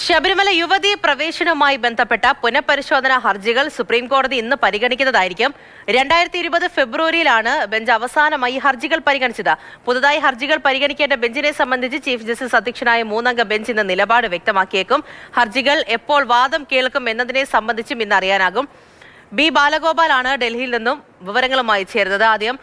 ശബരിമല യുവതീ പ്രവേശനവുമായി ബന്ധപ്പെട്ട പുനഃപരിശോധനാ ഹർജികൾ സുപ്രീം കോടതി ഇന്ന് പരിഗണിക്കുന്നതായിരിക്കും. 2020 ഫെബ്രുവരിയിലാണ് ബെഞ്ച് അവസാനമായി ഹർജികൾ പരിഗണിച്ചത്. പുതുതായി ഹർജികൾ പരിഗണിക്കേണ്ട ബെഞ്ചിനെ സംബന്ധിച്ച് ചീഫ് ജസ്റ്റിസ് അധ്യക്ഷനായ 3-അംഗ ബെഞ്ച് ഇന്ന് നിലപാട് വ്യക്തമാക്കിയേക്കും. ഹർജികൾ എപ്പോൾ വാദം കേൾക്കും എന്നതിനെ സംബന്ധിച്ചും ഇന്ന് അറിയാനാകും. ബി ബാലഗോപാലാണ് ഡൽഹിയിൽ നിന്നും വിവരങ്ങളുമായി ചേരുന്നത്. ആദ്യം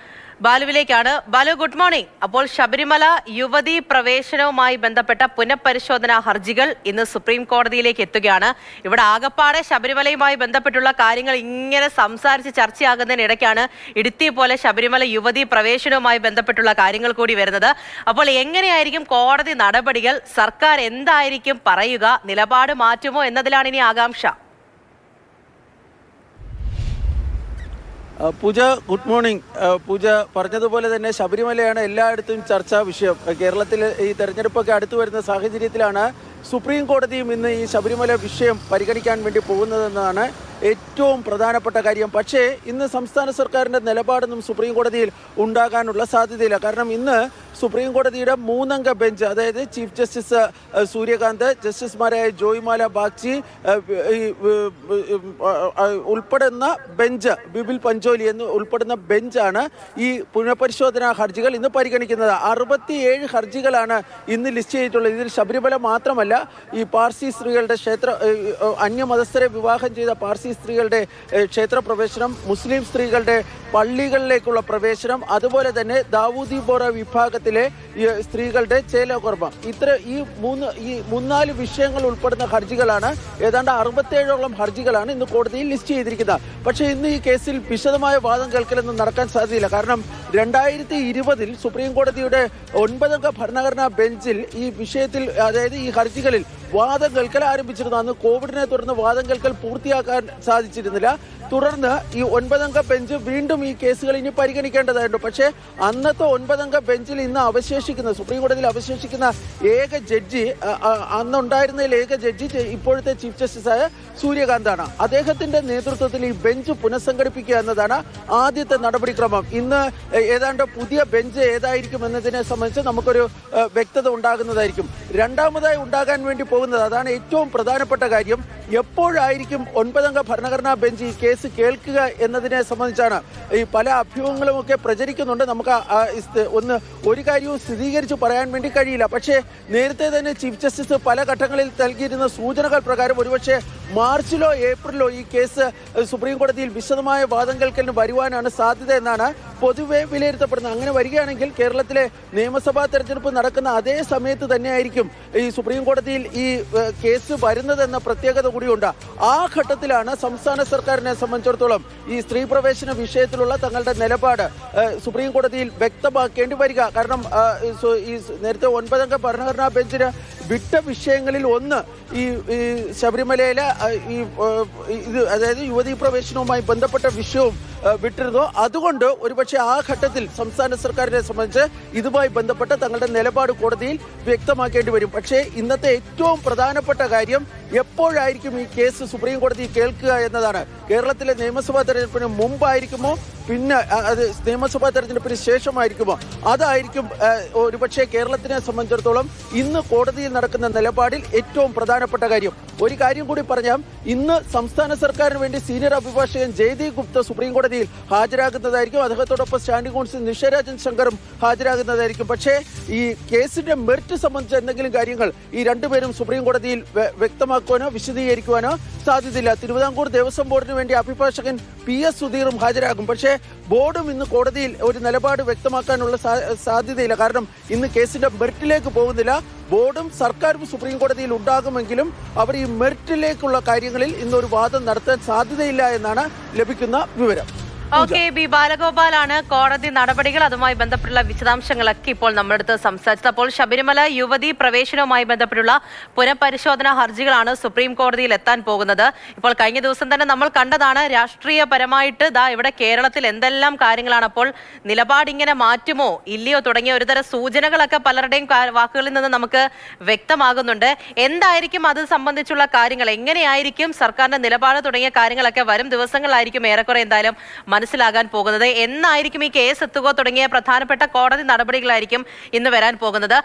ബാലുവിലേക്കാണ്. Balu, good morning. അപ്പോൾ ശബരിമല യുവതീ പ്രവേശനവുമായി ബന്ധപ്പെട്ട പുനഃപരിശോധനാ ഹർജികൾ ഇന്ന് സുപ്രീം കോടതിയിലേക്ക് എത്തുകയാണ്. ഇവിടെ ആകപ്പാടെ ശബരിമലയുമായി ബന്ധപ്പെട്ടുള്ള കാര്യങ്ങൾ ഇങ്ങനെ സംസാരിച്ച് ചർച്ചയാകുന്നതിനിടയ്ക്കാണ് ഇടുത്തി പോലെ ശബരിമല യുവതീ പ്രവേശനവുമായി ബന്ധപ്പെട്ടുള്ള കാര്യങ്ങൾ കൂടി വരുന്നത്. അപ്പോൾ എങ്ങനെയായിരിക്കും കോടതി നടപടികൾ? സർക്കാർ എന്തായിരിക്കും പറയുക? നിലപാട് മാറ്റുമോ എന്നതിലാണ് ഇനി ആകാംക്ഷ. പൂജ, ഗുഡ് മോർണിംഗ്. പൂജ പറഞ്ഞതുപോലെ തന്നെ ശബരിമലയാണ് എല്ലായിടത്തും ചർച്ചാ വിഷയം. കേരളത്തിൽ ഈ തെരഞ്ഞെടുപ്പൊക്കെ അടുത്തു വരുന്ന സാഹചര്യത്തിലാണ് സുപ്രീം കോടതിയും ഇന്ന് ഈ ശബരിമല വിഷയം പരിഗണിക്കാൻ വേണ്ടി പോകുന്നതെന്നാണ് ഏറ്റവും പ്രധാനപ്പെട്ട കാര്യം. പക്ഷേ ഇന്ന് സംസ്ഥാന സർക്കാരിൻ്റെ നിലപാടൊന്നും സുപ്രീം കോടതിയിൽ ഉണ്ടാകാനുള്ള സാധ്യതയില്ല. കാരണം ഇന്ന് സുപ്രീം കോടതിയുടെ 3-അംഗ ബെഞ്ച്, അതായത് ചീഫ് ജസ്റ്റിസ് സൂര്യകാന്ത്, ജസ്റ്റിസുമാരായ ജോയ്മാല ബാഗ്ചി ഉൾപ്പെടുന്ന ബെഞ്ച്, ബിബിൽ പഞ്ചോലി എന്ന് ഉൾപ്പെടുന്ന ബെഞ്ചാണ് ഈ പുനഃപരിശോധനാ ഹർജികൾ ഇന്ന് പരിഗണിക്കുന്നത്. 67 ഹർജികളാണ് ഇന്ന് ലിസ്റ്റ് ചെയ്തിട്ടുള്ളത്. ഇതിൽ ശബരിമല മാത്രമല്ല, ഈ പാർസി സ്ത്രീകളുടെ അന്യമതസ്ഥരെ വിവാഹം ചെയ്ത പാർസി സ്ത്രീകളുടെ ക്ഷേത്ര പ്രവേശനം, മുസ്ലിം സ്ത്രീകളുടെ പള്ളികളിലേക്കുള്ള പ്രവേശനം, അതുപോലെ തന്നെ ദാവൂദി ബോറ വിഭാഗത്തിലെ സ്ത്രീകളുടെ ചേലകുർബാൻ, ഈ 3-4 വിഷയങ്ങൾ ഉൾപ്പെടുന്ന ഹർജികളാണ്. ഏതാണ്ട് 67ഓളം ഹർജികളാണ് ഇന്ന് കോടതിയിൽ ലിസ്റ്റ് ചെയ്തിരിക്കുന്നത്. പക്ഷേ ഇന്ന് ഈ കേസിൽ വിശദമായ വാദം കേൾക്കലൊന്നും നടക്കാൻ സാധ്യതയില്ല. കാരണം 2020 സുപ്രീം കോടതിയുടെ 9-അംഗ ഭരണഘടനാ ബെഞ്ചിൽ ഈ വിഷയത്തിൽ, അതായത് ഈ ഹർജികളിൽ വാദം കേൾക്കൽ ആരംഭിച്ചിരുന്നു. അന്ന് കോവിഡിനെ തുടർന്ന് വാദം കേൾക്കൽ പൂർത്തിയാക്കാൻ സാധിച്ചിരുന്നില്ല. തുടർന്ന് ഈ 9-അംഗ ബെഞ്ച് വീണ്ടും ഈ കേസുകൾ ഇനി പരിഗണിക്കേണ്ടതായിട്ടുണ്ട്. പക്ഷേ അന്നത്തെ 9-അംഗ ബെഞ്ചിൽ ഇന്ന് സുപ്രീം കോടതിയിൽ അവശേഷിക്കുന്ന ഏക ജഡ്ജി, അന്നുണ്ടായിരുന്നതിൽ ഏക ജഡ്ജി ഇപ്പോഴത്തെ ചീഫ് ജസ്റ്റിസായ സൂര്യകാന്താണ്. അദ്ദേഹത്തിന്റെ നേതൃത്വത്തിൽ ഈ ബെഞ്ച് പുനഃസംഘടിപ്പിക്കുക എന്നതാണ് ആദ്യത്തെ നടപടിക്രമം. ഇന്ന് ഏതാണ്ട് പുതിയ ബെഞ്ച് ഏതായിരിക്കും എന്നതിനെ സംബന്ധിച്ച് നമുക്കൊരു വ്യക്തത ഉണ്ടാകുന്നതായിരിക്കും. രണ്ടാമതായി ഉണ്ടാകാൻ വേണ്ടി പോകുന്നത്, അതാണ് ഏറ്റവും പ്രധാനപ്പെട്ട കാര്യം, എപ്പോഴായിരിക്കും 9-അംഗ ഭരണഘടനാ ബെഞ്ച് ഈ കേസ് കേൾക്കുക എന്നതിനെ സംബന്ധിച്ചാണ്. ഈ പല അഭ്യൂഹങ്ങളുമൊക്കെ പ്രചരിക്കുന്നുണ്ട്. നമുക്ക് ഒരു കാര്യവും സ്ഥിരീകരിച്ച് പറയാൻ വേണ്ടി കഴിയില്ല. പക്ഷേ നേരത്തെ തന്നെ ചീഫ് ജസ്റ്റിസ് പല ഘട്ടങ്ങളിൽ നൽകിയിരുന്ന സൂചനകൾ പ്രകാരം ഒരുപക്ഷെ മാർച്ചിലോ ഏപ്രിലോ ഈ കേസ് സുപ്രീം കോടതിയിൽ വിശദമായ വാദം കേൾക്കലിന് വരുവാനാണ് സാധ്യത എന്നാണ് പൊതുവെ വിലയിരുത്തപ്പെടുന്നത്. അങ്ങനെ വരികയാണെങ്കിൽ കേരളത്തിലെ നിയമസഭാ തെരഞ്ഞെടുപ്പ് നടക്കുന്ന അതേ സമയത്ത് തന്നെയായിരിക്കും ഈ സുപ്രീം കോടതിയിൽ ഈ കേസ് വരുന്നതെന്ന പ്രത്യേകത കൂടിയുണ്ട്. ആ ഘട്ടത്തിലാണ് സംസ്ഥാന സർക്കാരിനെ സംബന്ധിച്ചിടത്തോളം ഈ സ്ത്രീ പ്രവേശന വിഷയത്തിലുള്ള തങ്ങളുടെ നിലപാട് സുപ്രീം കോടതിയിൽ വ്യക്തമാക്കേണ്ടി വരിക. കാരണം ഈ നേരത്തെ 9-അംഗ ഭരണഘടനാ ബെഞ്ചിന് വിട്ട വിഷയങ്ങളിൽ ഒന്ന് ഈ ശബരിമലയിലെ അതായത് യുവതീ പ്രവേശനവുമായി ബന്ധപ്പെട്ട വിഷയവും വിട്ടിരുന്നു. അതുകൊണ്ട് ഒരുപക്ഷെ ആ ഘട്ടത്തിൽ സംസ്ഥാന സർക്കാരിനെ സംബന്ധിച്ച് ഇതുമായി ബന്ധപ്പെട്ട തങ്ങളുടെ നിലപാട് കോടതിയിൽ വ്യക്തമാക്കേണ്ടി വരും. പക്ഷേ ഇന്നത്തെ ഏറ്റവും പ്രധാനപ്പെട്ട കാര്യം എപ്പോഴായിരിക്കും ഈ കേസ് സുപ്രീം കോടതി കേൾക്കുക എന്നതാണ്. കേരളത്തിലെ നിയമസഭാ തെരഞ്ഞെടുപ്പിന് മുമ്പായിരിക്കുമോ, പിന്നെ അത് നിയമസഭാ തെരഞ്ഞെടുപ്പിന് ശേഷമായിരിക്കുമോ, അതായിരിക്കും ഒരുപക്ഷെ കേരളത്തിനെ സംബന്ധിച്ചിടത്തോളം ഇന്ന് കോടതിയിൽ നടക്കുന്ന നിലപാടിൽ ഏറ്റവും പ്രധാനപ്പെട്ട കാര്യം. ഒരു കാര്യം കൂടി പറഞ്ഞാൽ, ഇന്ന് സംസ്ഥാന സർക്കാരിന് വേണ്ടി സീനിയർ അഭിഭാഷകൻ ജയ്ദീപ് ഗുപ്ത സുപ്രീം കോടതിയിൽ ഹാജരാകുന്നതായിരിക്കും. അദ്ദേഹത്തോടൊപ്പം സ്റ്റാൻഡിംഗ് കൗൺസിൽ നിഷരാജൻ ശങ്കറും ഹാജരാകുന്നതായിരിക്കും. പക്ഷേ ഈ കേസിന്റെ മെറിറ്റ് സംബന്ധിച്ച എന്തെങ്കിലും കാര്യങ്ങൾ ഈ രണ്ടുപേരും സുപ്രീം കോടതിയിൽ വ്യക്തമാക്കുവാനോ വിശദീകരിക്കുവാനോ സാധ്യതയില്ല. തിരുവിതാംകൂർ ദേവസ്വം ബോർഡിന് വേണ്ടി അഭിഭാഷകൻ PS സുധീറും ഹാജരാകും. പക്ഷേ ബോർഡും ഇന്ന് കോടതിയിൽ ഒരു നിലപാട് വ്യക്തമാക്കാനുള്ള സാധ്യതയില്ല. കാരണം ഇന്ന് കേസിന്റെ മെറിറ്റിലേക്ക് പോകുന്നില്ല. ബോർഡും സർക്കാരും സുപ്രീം കോടതിയിൽ ഉണ്ടാകുമെങ്കിലും അവർ ഈ മെറിറ്റിലേക്കുള്ള കാര്യങ്ങളിൽ ഇന്നൊരു വാദം നടത്താൻ സാധ്യതയില്ല എന്നാണ് ലഭിക്കുന്ന വിവരം. ഓക്കെ, ബി ബാലഗോപാലാണ് കോടതി നടപടികൾ, അതുമായി ബന്ധപ്പെട്ടുള്ള വിശദാംശങ്ങളൊക്കെ ഇപ്പോൾ നമ്മുടെ അടുത്ത് സംസാരിച്ചത്. അപ്പോൾ ശബരിമല യുവതീ പ്രവേശനവുമായി ബന്ധപ്പെട്ടുള്ള പുനഃപരിശോധനാ ഹർജികളാണ് സുപ്രീം കോടതിയിൽ എത്താൻ പോകുന്നത്. ഇപ്പോൾ കഴിഞ്ഞ ദിവസം തന്നെ നമ്മൾ കണ്ടതാണ്, രാഷ്ട്രീയപരമായിട്ട് ഇവിടെ കേരളത്തിൽ എന്തെല്ലാം കാര്യങ്ങളാണ്. അപ്പോൾ നിലപാടിങ്ങനെ മാറ്റുമോ ഇല്ലയോ തുടങ്ങിയ ഒരുതരം സൂചനകളൊക്കെ പലരുടെയും വാക്കുകളിൽ നിന്ന് നമുക്ക് വ്യക്തമാകുന്നുണ്ട്. എന്തായിരിക്കും അത് സംബന്ധിച്ചുള്ള കാര്യങ്ങൾ, എങ്ങനെയായിരിക്കും സർക്കാരിന്റെ നിലപാട് തുടങ്ങിയ കാര്യങ്ങളൊക്കെ വരും ദിവസങ്ങളിലായിരിക്കും ഏറെക്കുറെ എന്തായാലും മനസ്സിലാകാൻ പോകുന്നത്. എന്നായിരിക്കും ഈ കേസ് എത്തുക തുടങ്ങിയ പ്രധാനപ്പെട്ട കോടതി നടപടികളായിരിക്കും ഇന്ന് വരാൻ പോകുന്നത്.